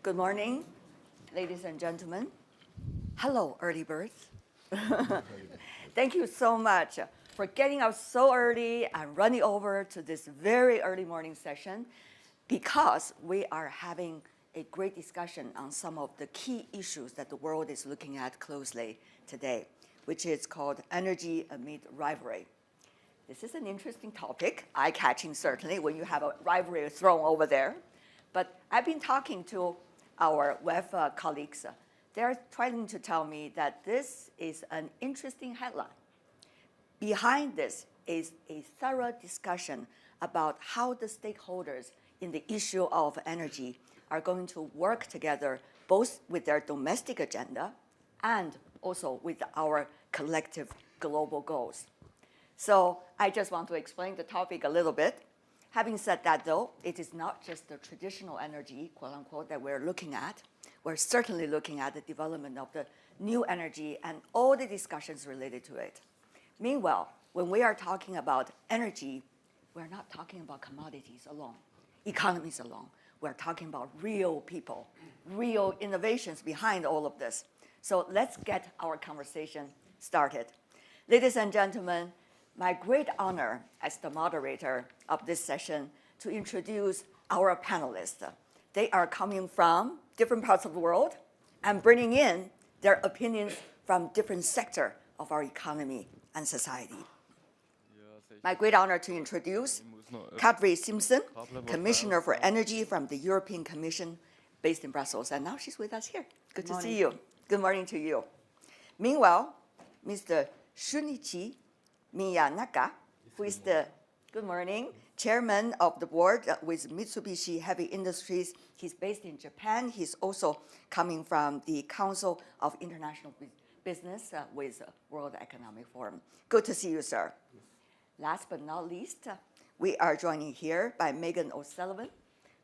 Good morning, ladies and gentlemen. Hello, early birds. Thank you so much for getting up so early and running over to this very early morning session because we are having a great discussion on some of the key issues that the world is looking at closely today, which is called energy amid rivalry. This is an interesting topic, eye-catching certainly, when you have a rivalry thrown over there. But I've been talking to our WEF colleagues. They're trying to tell me that this is an interesting headline. Behind this is a thorough discussion about how the stakeholders in the issue of energy are going to work together, both with their domestic agenda and also with our collective global goals. So I just want to explain the topic a little bit. Having said that, though, it is not just the traditional energy, quote unquote, that we're looking at. We're certainly looking at the development of the new energy and all the discussions related to it. Meanwhile, when we are talking about energy, we're not talking about commodities alone, economies alone. We're talking about real people, real innovations behind all of this. So let's get our conversation started. Ladies and gentlemen, my great honor as the moderator of this session to introduce our panelists. They are coming from different parts of the world and bringing in their opinions from different sectors of our economy and society. My great honor to introduce Kadri Simpson, Commissioner for Energy from the European Commission based in Brussels. And now she's with us here. Good to see you. Good morning to you. Meanwhile, Mr. Shunichi Miyanaka, who is the, good morning, chairman of the board with Mitsubishi Heavy Industries. He's based in Japan. He's also coming from the Council of International Business with World Economic Forum. Good to see you, sir. Yes. Last but not least, we are joining here by Megan O'Sullivan,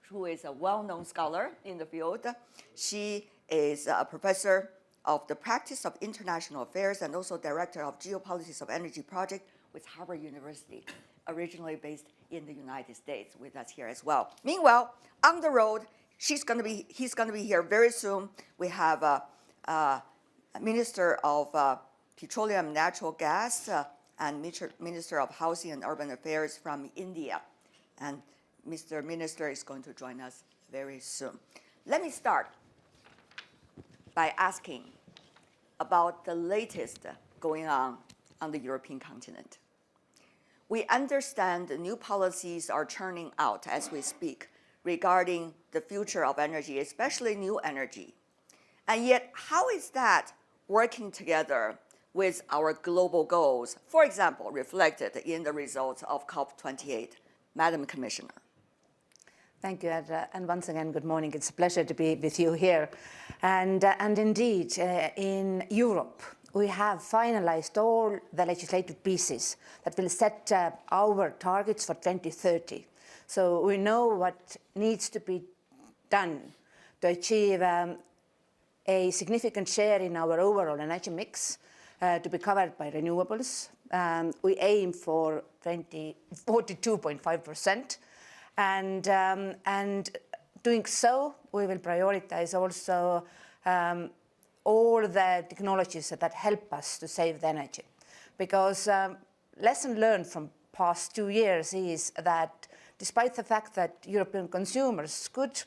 who is a well-known scholar in the field. She is a professor of the practice of international affairs and also director of geopolitics of energy project with Harvard University, originally based in the United States, with us here as well. Meanwhile, on the road, he's going to be here very soon. We have a Minister of Petroleum and Natural Gas and Minister of Housing and Urban Affairs from India. And Mr. Minister is going to join us very soon. Let me start by asking about the latest going on the European continent. We understand the new policies are churning out as we speak regarding the future of energy, especially new energy. And yet, how is that working together with our global goals, for example, reflected in the results of COP28? Madam Commissioner. Thank you, and once again, good morning. It's a pleasure to be with you here. And indeed, in Europe, we have finalized all the legislative pieces that will set our targets for 2030. So we know what needs to be done to achieve a significant share in our overall energy mix to be covered by renewables. We aim for 42.5%. And doing so, we will prioritize also all the technologies that help us to save the energy. Because lesson learned from past 2 years is that despite the fact that European consumers could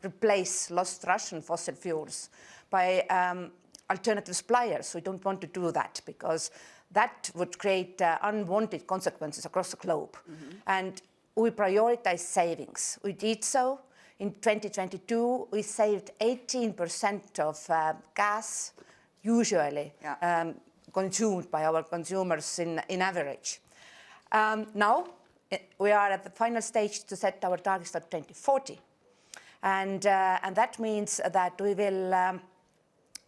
replace lost Russian fossil fuels by alternative suppliers, we don't want to do that because that would create unwanted consequences across the globe. Mm-hmm. And we prioritize savings. We did so. In 2022, we saved 18% of gas usually consumed by our consumers in average. Now, we are at the final stage to set our targets for 2040. And that means that we will,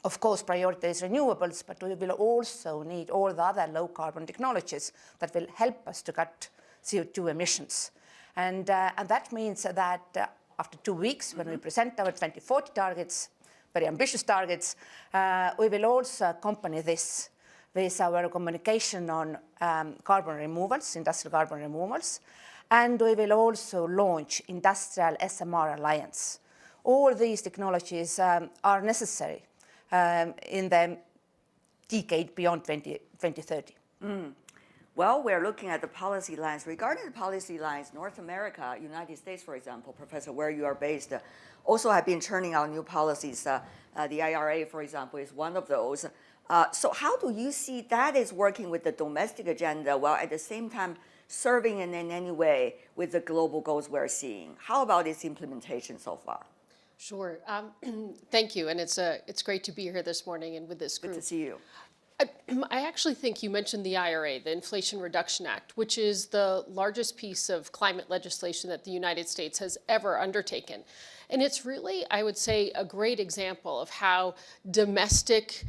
of course, prioritize renewables, but we will also need all the other low-carbon technologies that will help us to cut CO2 emissions. And that means that after 2 weeks, when we present our 2040 targets, very ambitious targets, we will also accompany this with our communication on carbon removals, industrial carbon removals, and we will also launch Industrial SMR Alliance. all these technologies are necessary in the decade beyond 2030. Well, we're looking at the policy lines. Regarding the policy lines, North America, United States, for example, Professor, where you are based, also have been churning out new policies. The IRA, for example, is one of those. So how do you see that is working with the domestic agenda while at the same time serving in any way with the global goals we're seeing? How about its implementation so far? Sure. Thank you. And it's great to be here this morning and with this group. Good to see you. I actually think you mentioned the IRA, the Inflation Reduction Act, which is the largest piece of climate legislation that the United States has ever undertaken. And it's really, I would say, a great example of how domestic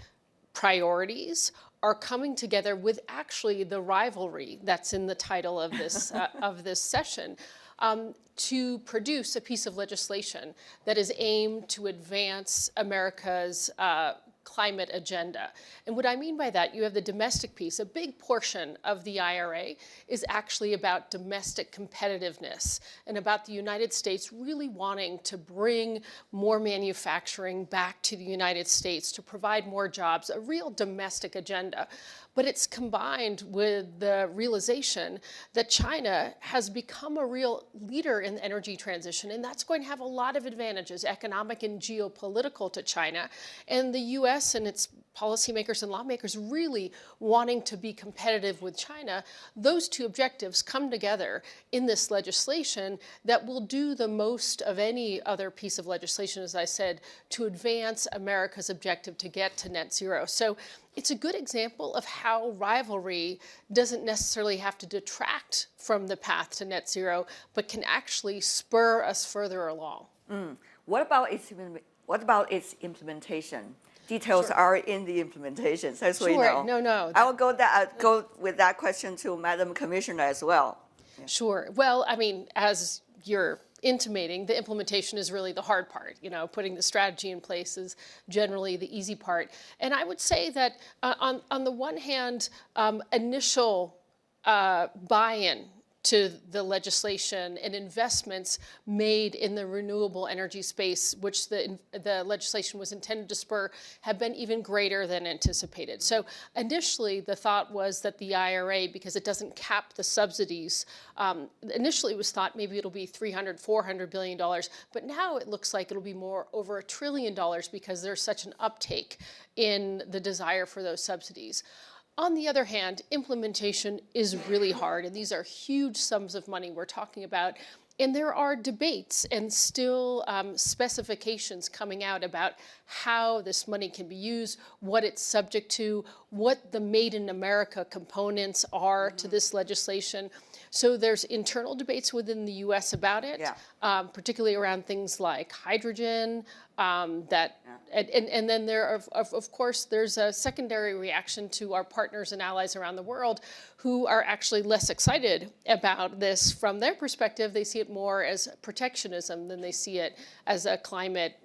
priorities are coming together with actually the rivalry that's in the title of this, of this session. To produce a piece of legislation that is aimed to advance America's climate agenda. And what I mean by that, you have the domestic piece. A big portion of the IRA is actually about domestic competitiveness and about the United States really wanting to bring more manufacturing back to the United States to provide more jobs, a real domestic agenda. But it's combined with the realization that China has become a real leader in the energy transition, and that's going to have a lot of advantages, economic and geopolitical, to China. And the US and its policymakers and lawmakers really wanting to be competitive with China, those two objectives come together in this legislation that will do the most of any other piece of legislation, as I said, to advance America's objective to get to net zero. So it's a good example of how rivalry doesn't necessarily have to detract from the path to net zero, but can actually spur us further along. What about its implementation? Details are in the implementations, as we know. No. I will go with that question to Madam Commissioner as well. Yeah. Sure. Well, I mean, as you're intimating, the implementation is really the hard part. You know, putting the strategy in place is generally the easy part. And I would say that on the one hand, initial buy-in to the legislation and investments made in the renewable energy space, which the legislation was intended to spur, have been even greater than anticipated. So initially, the thought was that the IRA, because it doesn't cap the subsidies, initially it was thought maybe it'll be $300, $400 billion, but now it looks like it'll be more over $1 trillion because there's such an uptake in the desire for those subsidies. On the other hand, implementation is really hard, and these are huge sums of money we're talking about. And there are debates and still specifications coming out about how this money can be used, what it's subject to, what the Made in America components are to this legislation. So there's internal debates within the US about it, particularly around things like hydrogen, and then there are, of course, there's a secondary reaction to our partners and allies around the world who are actually less excited about this. From their perspective, they see it more as protectionism than they see it as a climate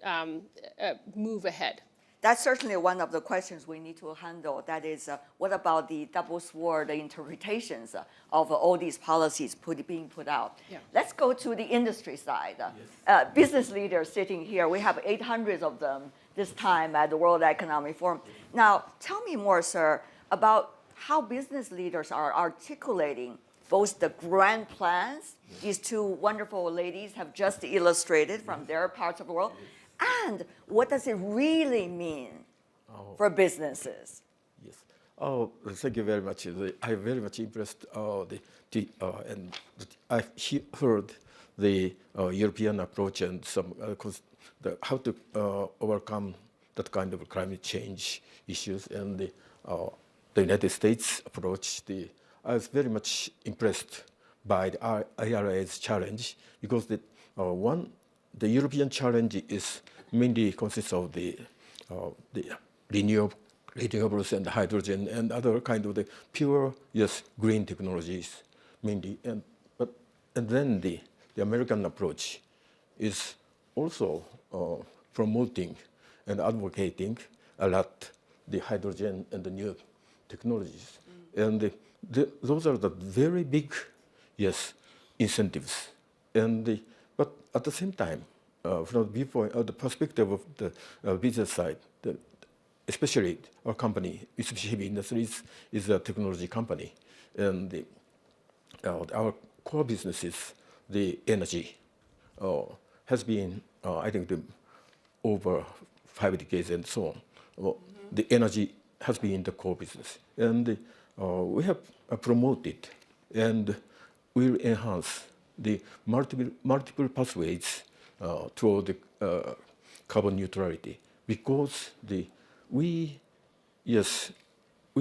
move ahead. That's certainly one of the questions we need to handle. That is, what about the double sword interpretations of all these policies being put out? Yeah. Let's go to the industry side. Yes. Business leaders sitting here, we have 800 of them this time at the World Economic Forum. Now, tell me more, sir, about how business leaders are articulating both the grand plans these two wonderful ladies have just illustrated from their parts of the world, and what does it really mean for businesses? Yes. Thank you very much. I'm very much impressed. And I've heard the European approach and some how to overcome that kind of climate change issues, and the United States approach. I was very much impressed by the IRA's challenge, because the European challenge is mainly consists of the renewables and hydrogen and other kind of the pure, green technologies mainly. And then the American approach is also promoting and advocating a lot the hydrogen and the new technologies. And those are the very big, incentives. But at the same time, from the viewpoint, the perspective of the business side, especially our company, Mitsubishi Heavy Industries, is a technology company, and our core business is the energy. Has been, I think, over 5 decades and so on. Well, the energy has been the core business, and we have promoted and will enhance the multiple pathways toward the carbon neutrality, because we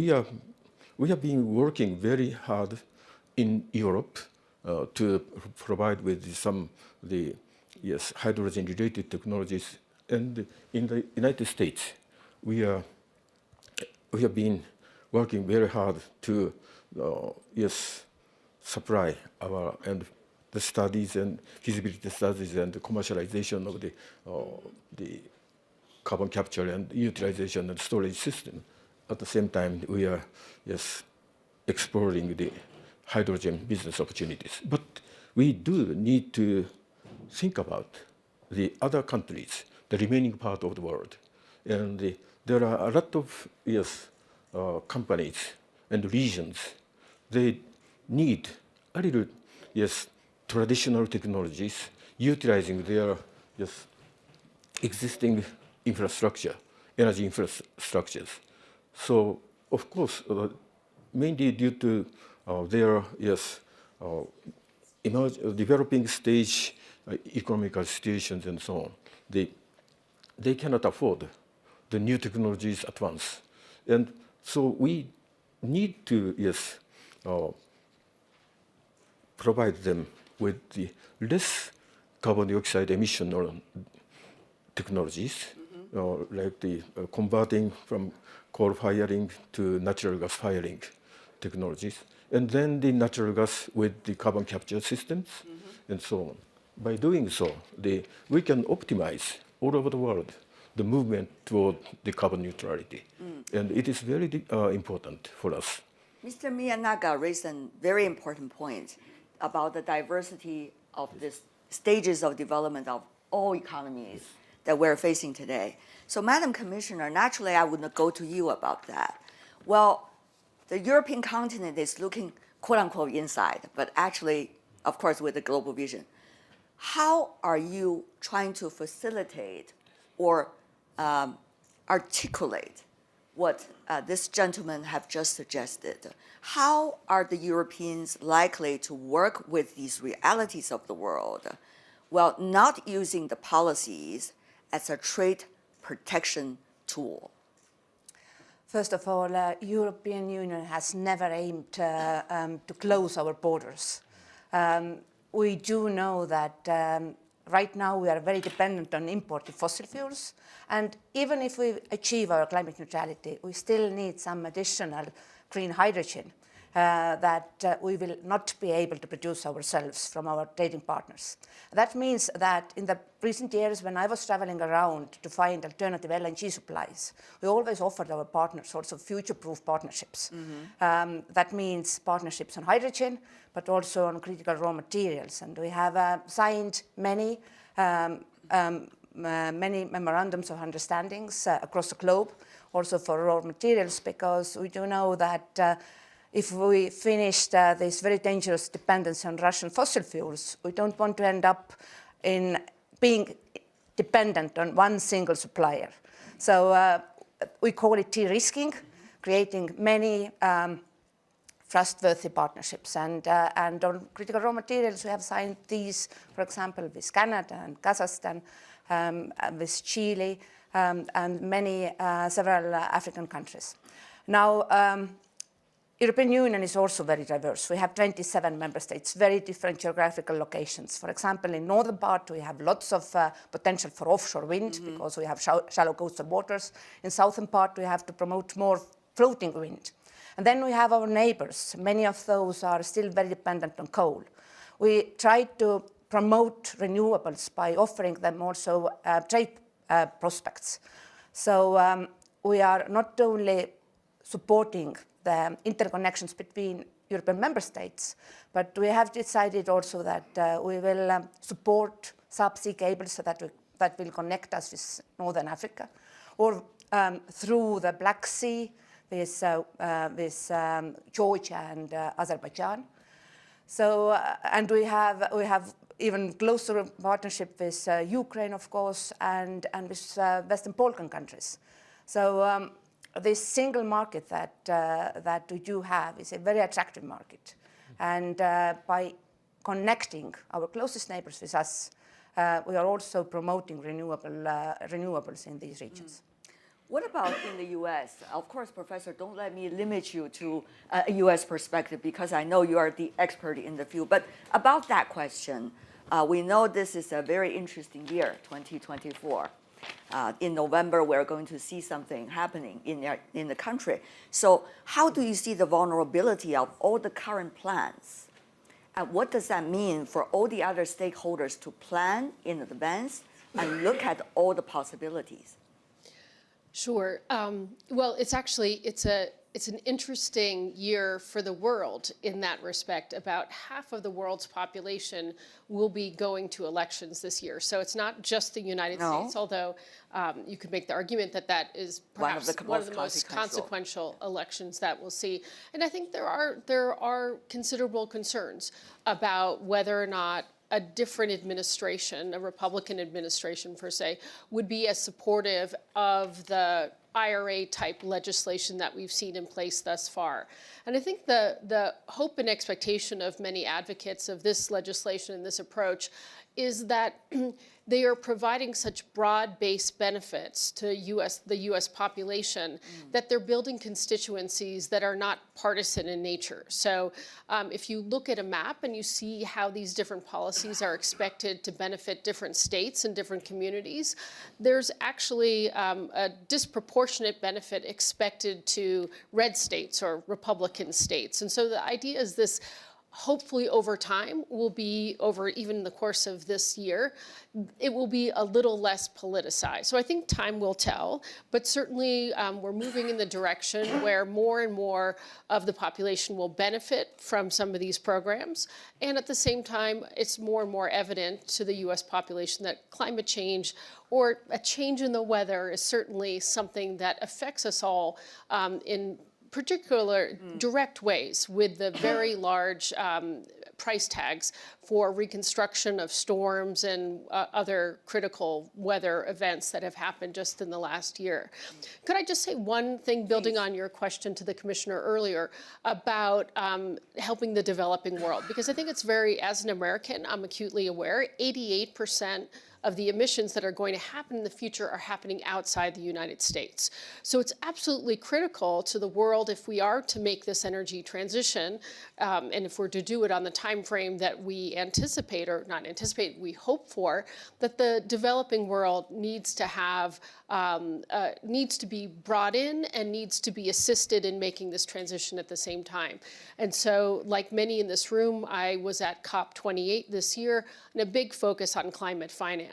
have been working very hard in Europe to provide with some hydrogen-related technologies, and in the United States, we have been working very hard to supply our the studies and feasibility studies and the commercialization of the carbon capture and utilization and storage system. At the same time, we are exploring the hydrogen business opportunities. But we do need to think about the other countries, the remaining part of the world. And there are a lot of companies and regions. They need a little traditional technologies, utilizing their existing infrastructure, energy infrastructures. So, of course, mainly due to their developing stage economical situations and so on, they cannot afford the new technologies at once. And so we need to provide them with the less carbon dioxide emission technologies, like the converting from coal firing to natural gas firing technologies, and then the natural gas with the carbon capture systems, and so on. By doing so, we can optimize all over the world the movement toward the carbon neutrality. And it is very important for us. Mr. Miyanaga raised a very important point about the diversity of the stages of development of all economies that we're facing today. So, Madam Commissioner, naturally I would go to you about that. Well, the European continent is looking, quote unquote, inside, but actually, of course, with a global vision. How are you trying to facilitate or articulate what this gentleman have just suggested? How are the Europeans likely to work with these realities of the world while not using the policies as a trade protection tool? First of all, European Union has never aimed to close our borders. We do know that right now we are very dependent on imported fossil fuels, and even if we achieve our climate neutrality, we still need some additional green hydrogen that we will not be able to produce ourselves from our trading partners. That means that in the recent years, when I was traveling around to find alternative LNG supplies, we always offered our partners also future-proof partnerships. That means partnerships on hydrogen, but also on critical raw materials. And we have signed many memorandums of understandings across the globe, also for raw materials, because we do know that if we finished this very dangerous dependency on Russian fossil fuels, we don't want to end up in being dependent on one single supplier. So we call it de-risking, creating many trustworthy partnerships. And on critical raw materials, we have signed these, for example, with Canada and Kazakhstan, with Chile, and several African countries. Now, European Union is also very diverse. We have 27 member states, very different geographical locations. For example, in northern part, we have lots of potential for offshore wind because we have shallow coastal waters. In southern part, we have to promote more floating wind. And then we have our neighbors. Many of those are still very dependent on coal. We try to promote renewables by offering them also trade prospects. So we are not only supporting the interconnections between European member states, but we have decided also that we will support subsea cables that will connect us with Northern Africa, or through the Black Sea with Georgia and Azerbaijan. So, and we have even closer partnership with Ukraine, of course, and with Western Balkan countries. So this single market that we do have is a very attractive market. And by connecting our closest neighbors with us, we are also promoting renewables in these regions. What about in the U.S.? Of course, Professor, don't let me limit you to a U.S. perspective because I know you are the expert in the field. But about that question, we know this is a very interesting year, 2024. In November, we're going to see something happening in the country. So how do you see the vulnerability of all the current plans? And what does that mean for all the other stakeholders to plan in advance and look at all the possibilities? Sure. Well, it's an interesting year for the world in that respect. About half of the world's population will be going to elections this year. So it's not just the United States, although you could make the argument that that is perhaps one of the most consequential elections that we'll see. And I think there are considerable concerns about whether or not a different administration, a Republican administration per se, would be as supportive of the IRA-type legislation that we've seen in place thus far. And I think the hope and expectation of many advocates of this legislation and this approach is that they are providing such broad-based benefits to the U.S. population that they're building constituencies that are not partisan in nature. So if you look at a map and you see how these different policies are expected to benefit different states and different communities, there's actually a disproportionate benefit expected to red states or Republican states. And so the idea is this, hopefully over time, will be over even the course of this year, it will be a little less politicized. So I think time will tell, but certainly we're moving in the direction where more and more of the population will benefit from some of these programs. And at the same time, it's more and more evident to the US population that climate change or a change in the weather is certainly something that affects us all in particular direct ways, with the very large price tags for reconstruction of storms and other critical weather events that have happened just in the last year. Could I just say one thing, building on your question to the Commissioner earlier about helping the developing world? Because I think it's very, as an American, I'm acutely aware, 88% of the emissions that are going to happen in the future are happening outside the United States. So it's absolutely critical to the world, if we are to make this energy transition, and if we're to do it on the time frame that we anticipate, or not anticipate, we hope for, that the developing world needs to have, needs to be brought in and needs to be assisted in making this transition at the same time. And so, like many in this room, I was at COP28 this year, and a big focus on climate finance.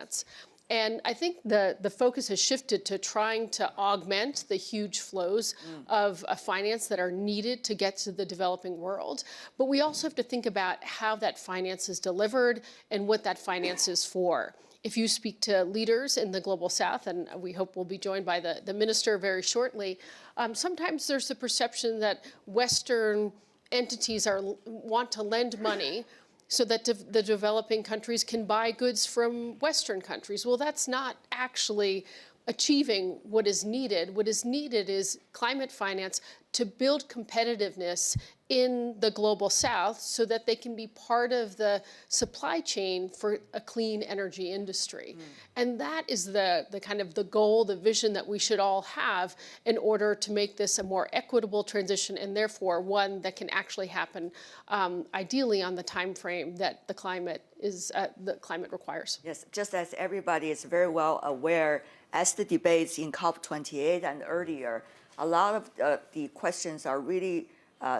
And I think the focus has shifted to trying to augment the huge flows of finance that are needed to get to the developing world. But we also have to think about how that finance is delivered and what that finance is for. If you speak to leaders in the Global South, and we hope we'll be joined by the minister very shortly, sometimes there's the perception that Western entities want to lend money so that the developing countries can buy goods from Western countries. Well, that's not actually achieving what is needed. What is needed is climate finance to build competitiveness in the Global South so that they can be part of the supply chain for a clean energy industry. And that is the kind of the goal, the vision that we should all have in order to make this a more equitable transition, and therefore one that can actually happen ideally on the time frame that the climate requires. Yes, just as everybody is very well aware, as the debates in COP28 and earlier, a lot of the questions are really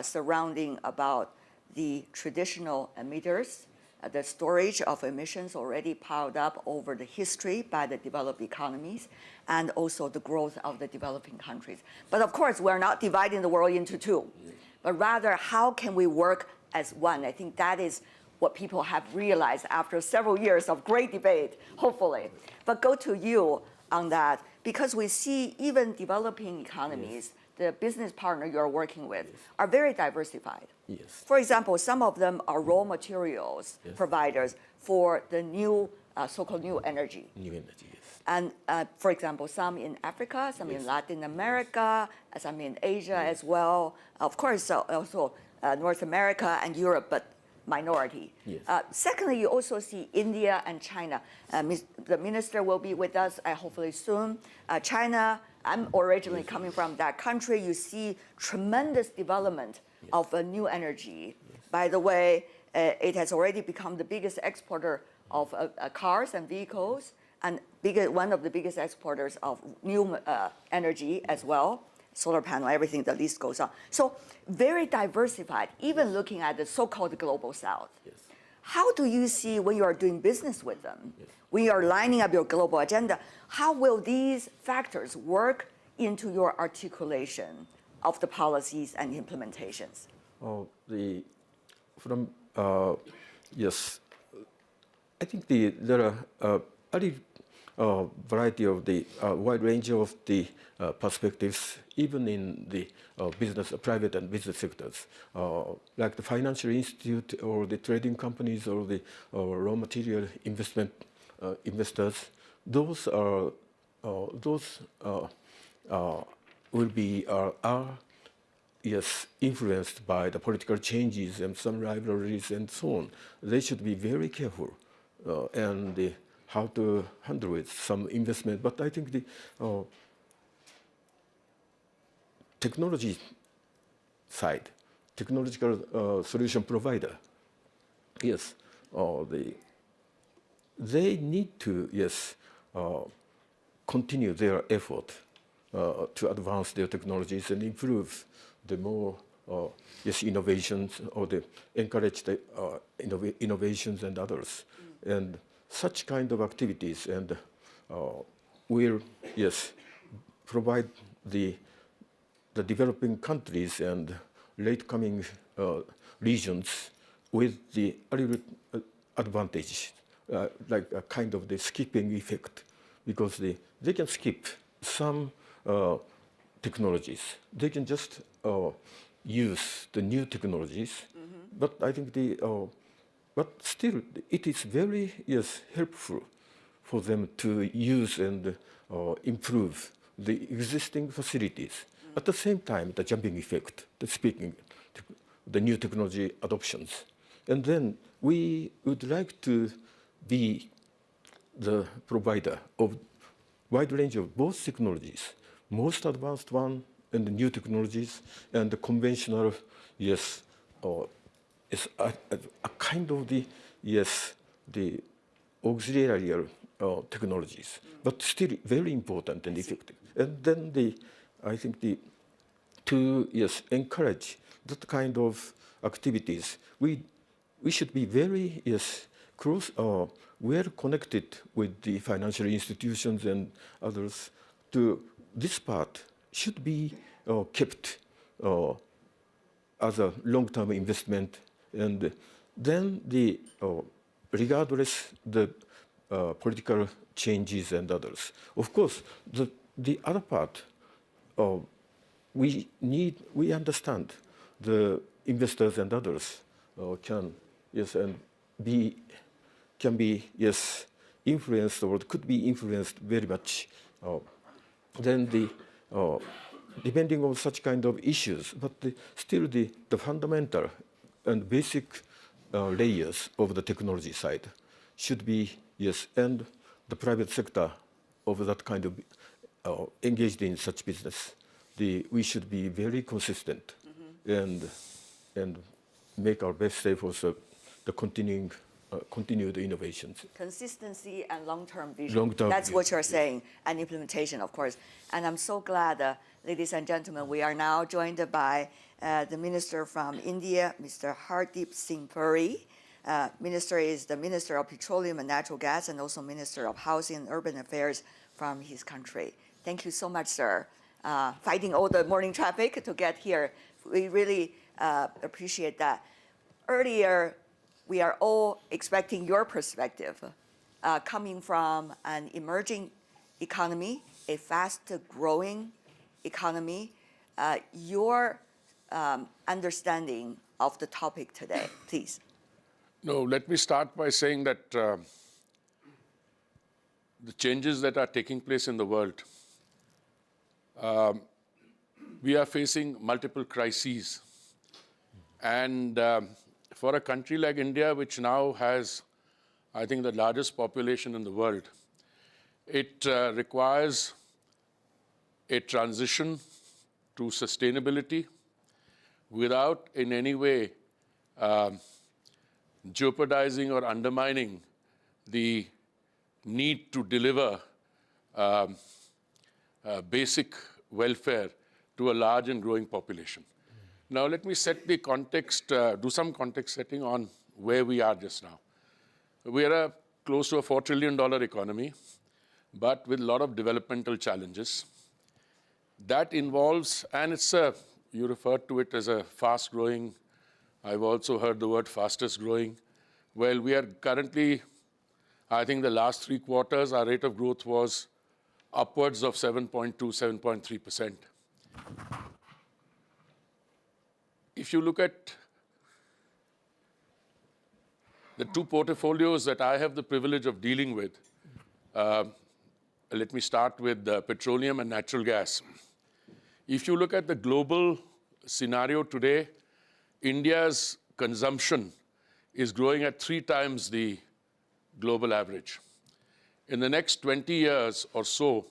surrounding about the traditional emitters, the storage of emissions already piled up over the history by the developed economies, and also the growth of the developing countries. But of course, we're not dividing the world into two, but rather how can we work as one? I think that is what people have realized after several years of great debate, hopefully. But go to you on that, because we see even developing economies, the business partner you're working with are very diversified. Yes. For example, some of them are raw materials providers for the new, so-called new energy. New energy, yes. And for example, some in Africa, some in Latin America, some in Asia as well. Of course, also North America and Europe, but minority. Yes. Secondly, you also see India and China. The minister will be with us hopefully soon. China, I'm originally coming from that country. You see tremendous development of a new energy. By the way, it has already become the biggest exporter of cars and vehicles, and one of the biggest exporters of new energy as well. Solar panel, everything, the list goes on. So very diversified, even looking at the so-called global south. Yes. How do you see when you are doing business with them, when you are lining up your global agenda, how will these factors work into your articulation of the policies and implementations? Yes, I think there are a variety of the wide range of the perspectives, even in the private and business sectors, like the financial institute or the trading companies or the raw material investors. Those will be influenced by the political changes and some rivalries and so on. They should be very careful and how to handle with some investment. But I think the technology side, technological solution provider, they need to continue their effort to advance their technologies and improve the more innovations, or the encourage the innovations and others. And such kind of activities and will provide the developing countries and late coming regions with the advantage, like a kind of the skipping effect, because they can skip some technologies. They can just use the new technologies, but I think but still it is very helpful for them to use and improve the existing facilities. At the same time, the jumping effect, the new technology adoptions. And then we would like to be the provider of wide range of both technologies, most advanced one and the new technologies, and the conventional, is a kind of the auxiliary technologies, but still very important and effective. And then I think to encourage that kind of activities, we should be very close, well connected with the financial institutions and others. To this part should be kept as a long-term investment, and then regardless the political changes and others. Of course, the other part, we understand the investors and others can be influenced, or could be influenced very much. Then depending on such kind of issues, but still the fundamental and basic layers of the technology side should be, and the private sector of that kind of engaged in such business, we should be very consistent and make our best efforts the continued innovations. Consistency and long-term vision. That's what you're saying, and implementation, of course. And I'm so glad, ladies and gentlemen, we are now joined by the minister from India, Mr. Hardeep Singh Puri. Minister is the Minister of Petroleum and Natural Gas, and also Minister of Housing and Urban Affairs from his country. Thank you so much, sir. Fighting all the morning traffic to get here. We really appreciate that. Earlier, we are all expecting your perspective coming from an emerging economy, a fast-growing economy, your understanding of the topic today, please. No, let me start by saying that the changes that are taking place in the world, we are facing multiple crises. And for a country like India, which now has, I think, the largest population in the world, it requires a transition to sustainability without in any way jeopardizing or undermining the need to deliver basic welfare to a large and growing population. Now, let me set the context, do some context setting on where we are just now. We are close to a $4 trillion economy, but with a lot of developmental challenges. That involves, and it's you referred to it as a fast-growing, I've also heard the word fastest growing. Well, we are currently, I think the last 3 quarters, our rate of growth was upwards of 7.2, 7.3%. If you look at the 2 portfolios that I have the privilege of dealing with, let me start with petroleum and natural gas. If you look at the global scenario today, India's consumption is growing at 3 times the global average. In the next 20 years or so,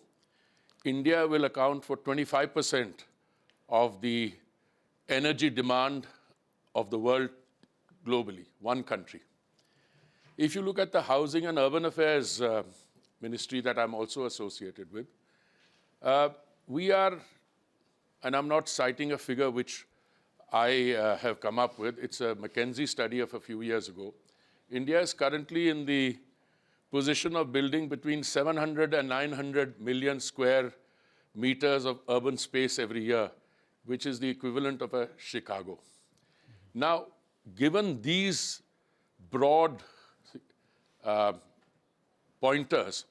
India will account for 25% of the energy demand of the world globally, one country. If you look at the Housing and Urban Affairs Ministry that I'm also associated with, we are, and I'm not citing a figure which I have come up with, it's a McKinsey study of a few years ago. India is currently in the position of building between 700 and 900 million square meters of urban space every year, which is the equivalent of a Chicago. Now, given these broad pointers,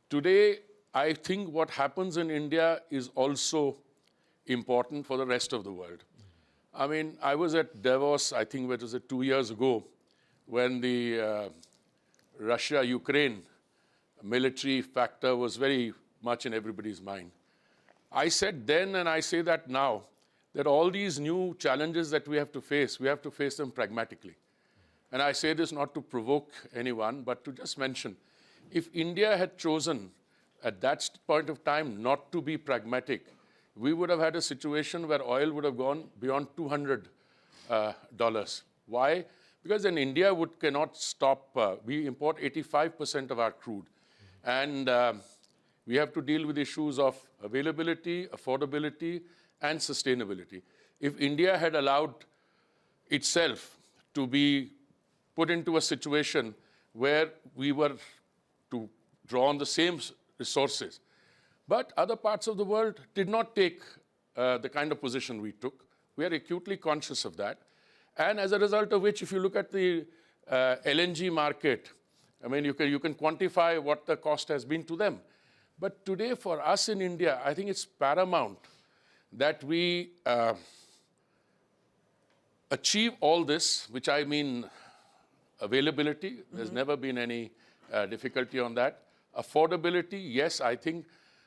today I think what happens in India is also important for the rest of the world. I mean, I was at Davos, I think it was 2 years ago, when the Russia-Ukraine military factor was very much in everybody's mind. I said then, and I say that now, that all these new challenges that we have to face them pragmatically. And I say this not to provoke anyone, but to just mention, if India had chosen at that point of time not to be pragmatic, we would have had a situation where oil would have gone beyond $200. Why? Because then India cannot stop. We import 85% of our crude. And we have to deal with issues of availability, affordability, and sustainability. If India had allowed itself to be put into a situation where we were to draw on the same resources, but other parts of the world did not take the kind of position we took. We are acutely conscious of that. And as a result of which, if you look at the LNG market, I mean, you can quantify what the cost has been to them. But today, for us in India, I think it's paramount that we achieve all this, which I mean availability. There's never been any difficulty on that. Affordability, yes, I think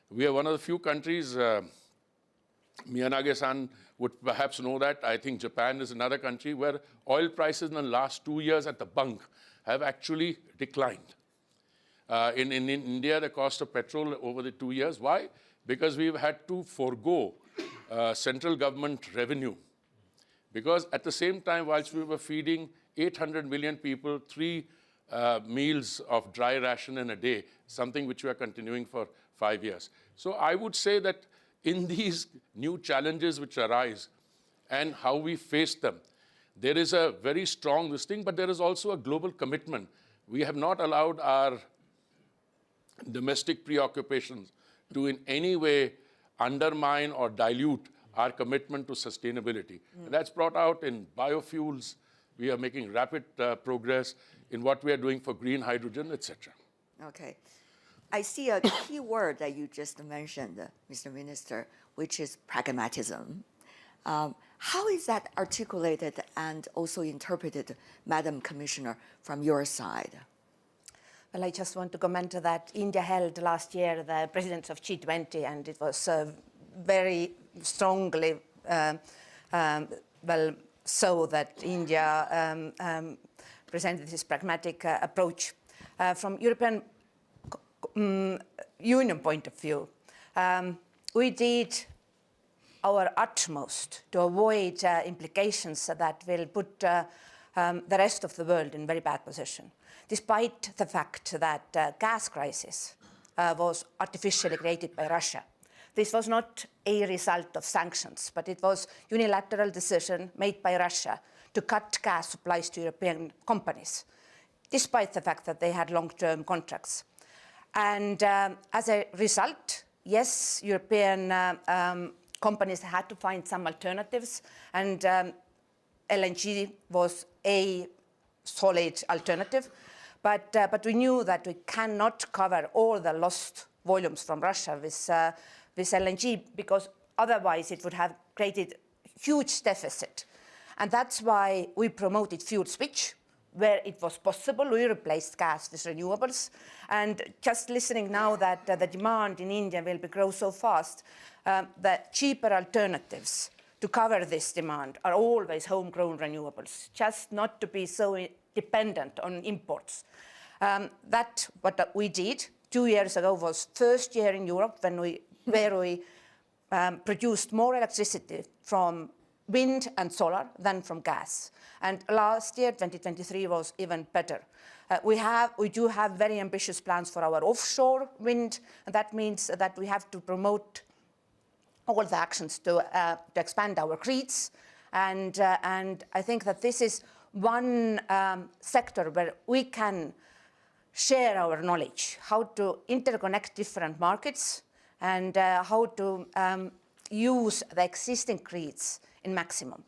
we are one of the few countries, Miyanaga-san would perhaps know that. I think Japan is another country where oil prices in the last 2 years at the bunk have actually declined. In India, the cost of petrol over the 2 years. Why? Because we've had to forego central government revenue. Because at the same time, whilst we were feeding 800 million people 3 meals of dry ration in a day, something which we are continuing for 5 years. So I would say that in these new challenges which arise and how we face them, there is a very strong this thing, but there is also a global commitment. We have not allowed our domestic preoccupations to in any way undermine or dilute our commitment to sustainability. And that's brought out in biofuels, We are making rapid progress in what we are doing for green hydrogen, etc. Okay. I see a key word that you just mentioned, Mr. Minister, which is pragmatism. How is that articulated and also interpreted, Madam Commissioner, from your side? Well, I just want to comment that India held last year the presidency of G20, and it was very strongly, well, so that India presented this pragmatic approach. From European Union point of view, we did our utmost to avoid implications that will put the rest of the world in very bad position, despite the fact that gas crisis was artificially created by Russia. This was not a result of sanctions, but it was unilateral decision made by Russia to cut gas supplies to European companies, despite the fact that they had long-term contracts. And as a result, yes, European companies had to find some alternatives, and LNG was a solid alternative. But we knew that we cannot cover all the lost volumes from Russia with LNG, because otherwise it would have created huge deficit. And that's why we promoted fuel switch. Where it was possible, we replaced gas with renewables. And just listening now that the demand in India will grow so fast, the cheaper alternatives to cover this demand are always homegrown renewables, just not to be so dependent on imports. That what we did 2 years ago was first year in Europe where we produced more electricity from wind and solar than from gas. And last year, 2023, was even better. We do have very ambitious plans for our offshore wind, and that means that we have to promote all the actions to expand our grids. And I think that this is one sector where we can share our knowledge, how to interconnect different markets and how to use the existing grids in maximum.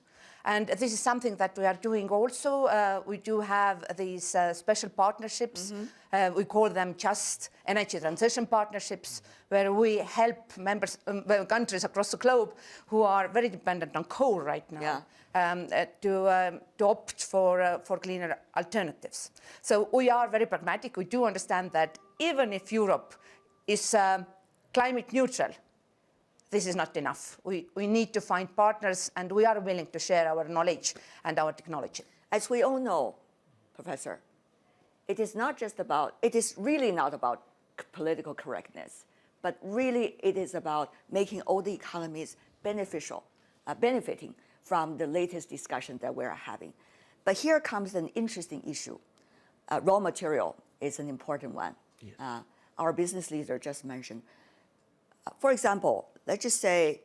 And this is something that we are doing also. We do have these special partnerships. We call them just energy transition partnerships, where we help countries across the globe who are very dependent on coal right now to opt for cleaner alternatives. So we are very pragmatic. We do understand that even if Europe is climate neutral, this is not enough. We need to find partners, and we are willing to share our knowledge and our technology. As we all know, Professor, it is really not about political correctness, but really it is about making all the economies benefiting from the latest discussion that we're having. But here comes an interesting issue. Raw material is an important one. Yes. Our business leader just mentioned. For example, let's just say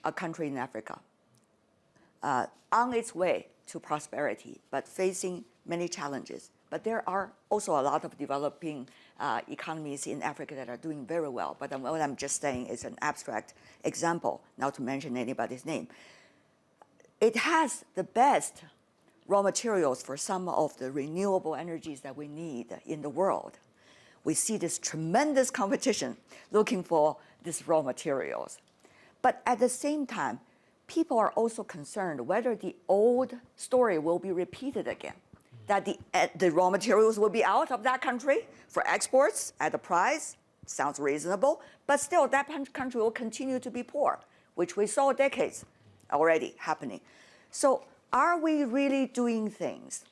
a country in Africa on its way to prosperity, but facing many challenges. But there are also a lot of developing economies in Africa that are doing very well. But what I'm just saying is an abstract example, not to mention anybody's name. It has the best raw materials for some of the renewable energies that we need in the world. We see this tremendous competition looking for these raw materials. But at the same time, people are also concerned whether the old story will be repeated again, that the raw materials will be out of that country for exports at a price, sounds reasonable, but still that country will continue to be poor, which we saw decades already happening. So are we really doing things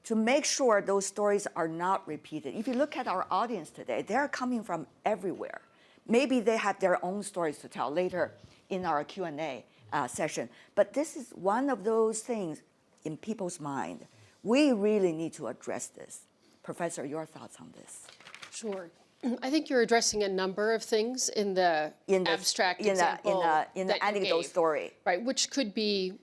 to make sure those stories are not repeated? If you look at our audience today, they're coming from everywhere. Maybe they have their own stories to tell later in our Q&A session. But this is one of those things in people's mind. We really need to address this. Professor, your thoughts on this? Sure. I think you're addressing a number of things in the abstract example in the anecdote story. Right, which could be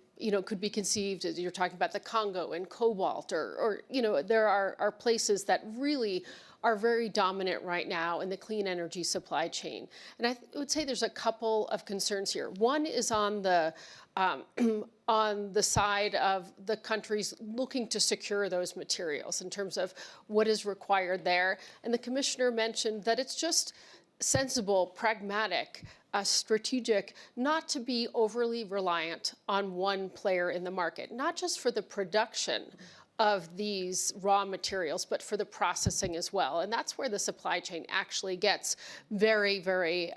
conceived as you're talking about the Congo and cobalt, or there are places that really are very dominant right now in the clean energy supply chain. And I would say there's a couple of concerns here. One is on the side of the countries looking to secure those materials in terms of what is required there. And the commissioner mentioned that it's just sensible, pragmatic, strategic, not to be overly reliant on one player in the market, not just for the production of these raw materials, but for the processing as well. And that's where the supply chain actually gets very, very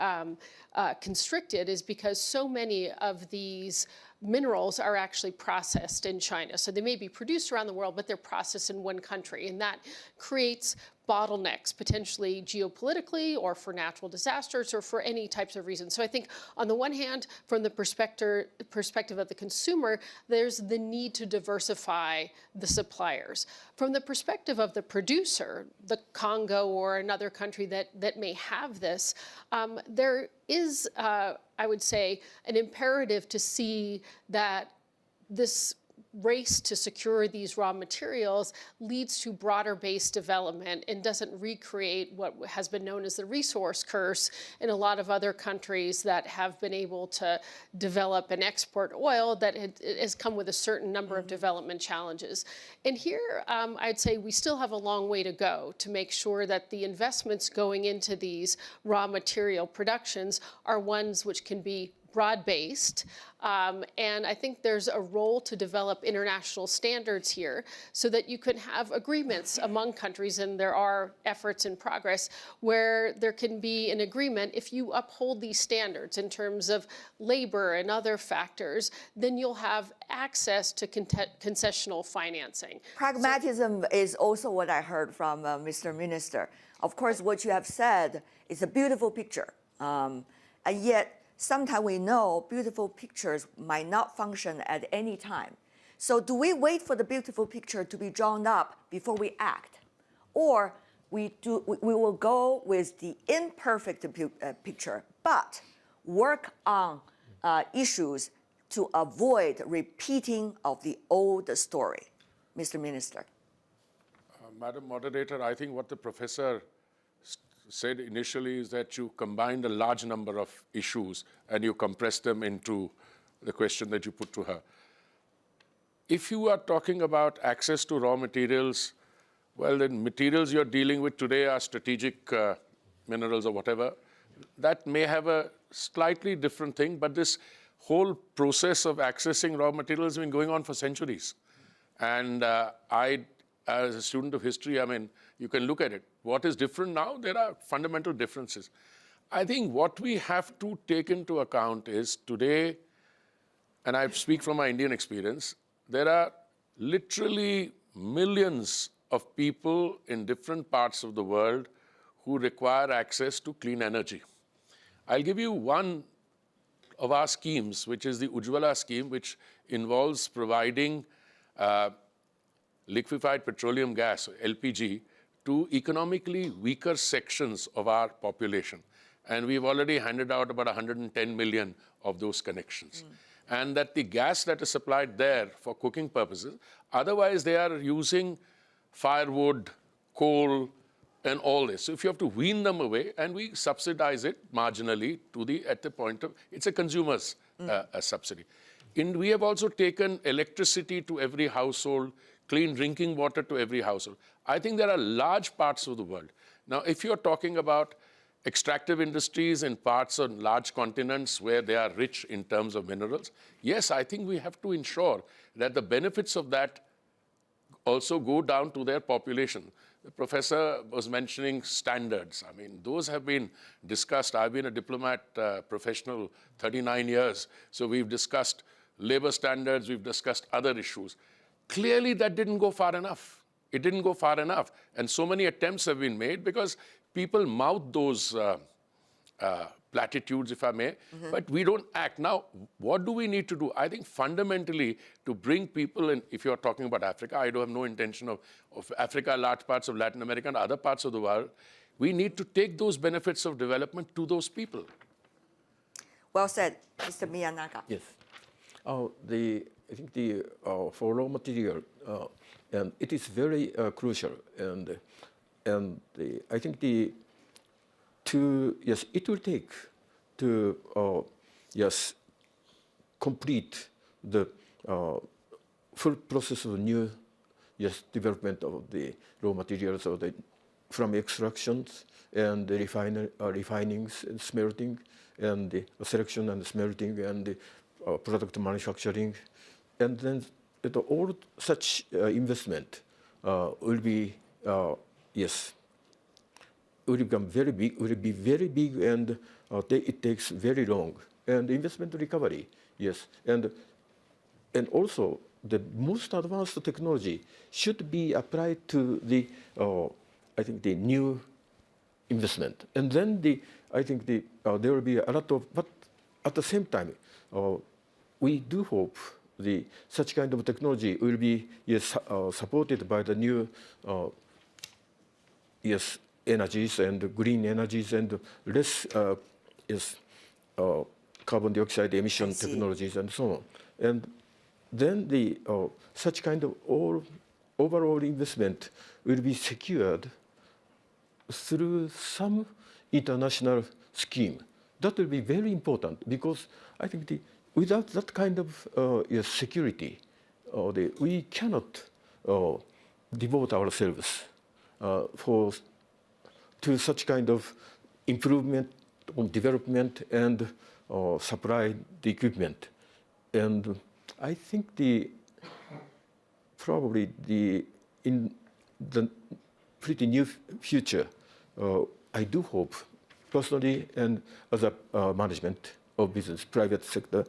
constricted, is because so many of these minerals are actually processed in China. So they may be produced around the world, but they're processed in one country. And that creates bottlenecks, potentially geopolitically or for natural disasters or for any types of reasons. So I think on the one hand, from the perspective of the consumer, there's the need to diversify the suppliers. From the perspective of the producer, the Congo or another country that may have this, there is, I would say, an imperative to see that this race to secure these raw materials leads to broader-based development and doesn't recreate what has been known as the resource curse in a lot of other countries that have been able to develop and export oil that has come with a certain number of development challenges. And here, I'd say we still have a long way to go to make sure that the investments going into these raw material productions are ones which can be broad-based, and I think there's a role to develop international standards here so that you can have agreements among countries, and there are efforts in progress where there can be an agreement. If you uphold these standards in terms of labor and other factors, then you'll have access to concessional financing. Pragmatism is also what I heard from Mr. Minister. Of course, what you have said is a beautiful picture, and yet sometimes we know beautiful pictures might not function at any time. So do we wait for the beautiful picture to be drawn up before we act? Or we will go with the imperfect picture, but work on issues to avoid repeating of the old story? Mr. Minister. Madam Moderator, I think what the professor said initially is that you combined a large number of issues and you compressed them into the question that you put to her. If you are talking about access to raw materials, well, the materials you're dealing with today are strategic minerals or whatever. That may have a slightly different thing, but this whole process of accessing raw materials has been going on for centuries. And I, as a student of history, I mean, you can look at it. What is different now? There are fundamental differences. I think what we have to take into account is today, and I speak from my Indian experience, there are literally millions of people in different parts of the world who require access to clean energy. I'll give you one of our schemes, which is the Ujjwala scheme, which involves providing liquefied petroleum gas, LPG, to economically weaker sections of our population. And we've already handed out about 110 million of those connections. And that the gas that is supplied there for cooking purposes, otherwise they are using firewood, coal, and all this. So if you have to wean them away, and we subsidize it marginally at the point of, it's a consumer's subsidy. We have also taken electricity to every household, clean drinking water to every household. I think there are large parts of the world. Now, if you're talking about extractive industries in parts on large continents where they are rich in terms of minerals, yes, I think we have to ensure that the benefits of that also go down to their population. The professor was mentioning standards. I mean, those have been discussed. I've been a diplomat professional 39 years, so we've discussed labor standards, we've discussed other issues. Clearly, that didn't go far enough. It didn't go far enough. And so many attempts have been made because people mouth those platitudes, if I may, but we don't act. Now, what do we need to do? I think fundamentally to bring people in, if you're talking about Africa, I don't have no intention of Africa, large parts of Latin America and other parts of the world, we need to take those benefits of development to those people. Well said, Mr. Miyanaga. Yes. I think for raw material, and it is very crucial. And and I think it will take to complete the full process of new development of the raw materials or from extractions and the refinings and smelting and the selection and smelting and the product manufacturing, and then all such investment will be will become very big, will be very big, and it takes very long. And investment recovery, yes, and also the most advanced technology should be applied to the I think the new investment, and then I think there will be a lot of, but at the same time we do hope such kind of technology will be supported by the new energies and green energies and less carbon dioxide emission technologies and so on. And then such kind of overall investment will be secured through some international scheme. That will be very important, because I think without that kind of security, we cannot devote ourselves to such kind of improvement, development, and supply the equipment. And I think probably in the pretty near future, I do hope, personally and as a management of business, private sector,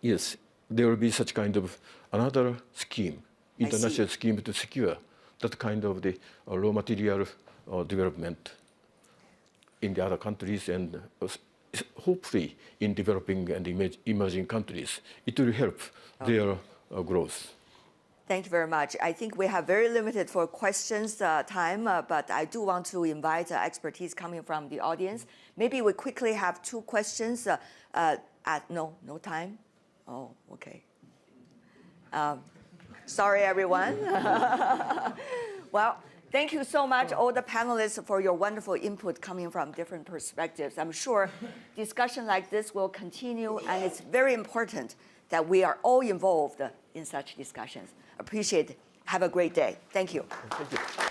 yes, there will be such kind of another scheme, international scheme to secure that kind of the raw material development in the other countries, and hopefully in developing and emerging countries. It will help their growth. Thank you very much. I think we have very limited for questions time, but I do want to invite expertise coming from the audience. Maybe we quickly have 2 questions. No time? Oh, okay. Sorry, everyone. Well, thank you so much, all the panelists, for your wonderful input coming from different perspectives. I'm sure discussion like this will continue, and it's very important that we are all involved in such discussions. Appreciate it. Have a great day. Thank you. Thank you.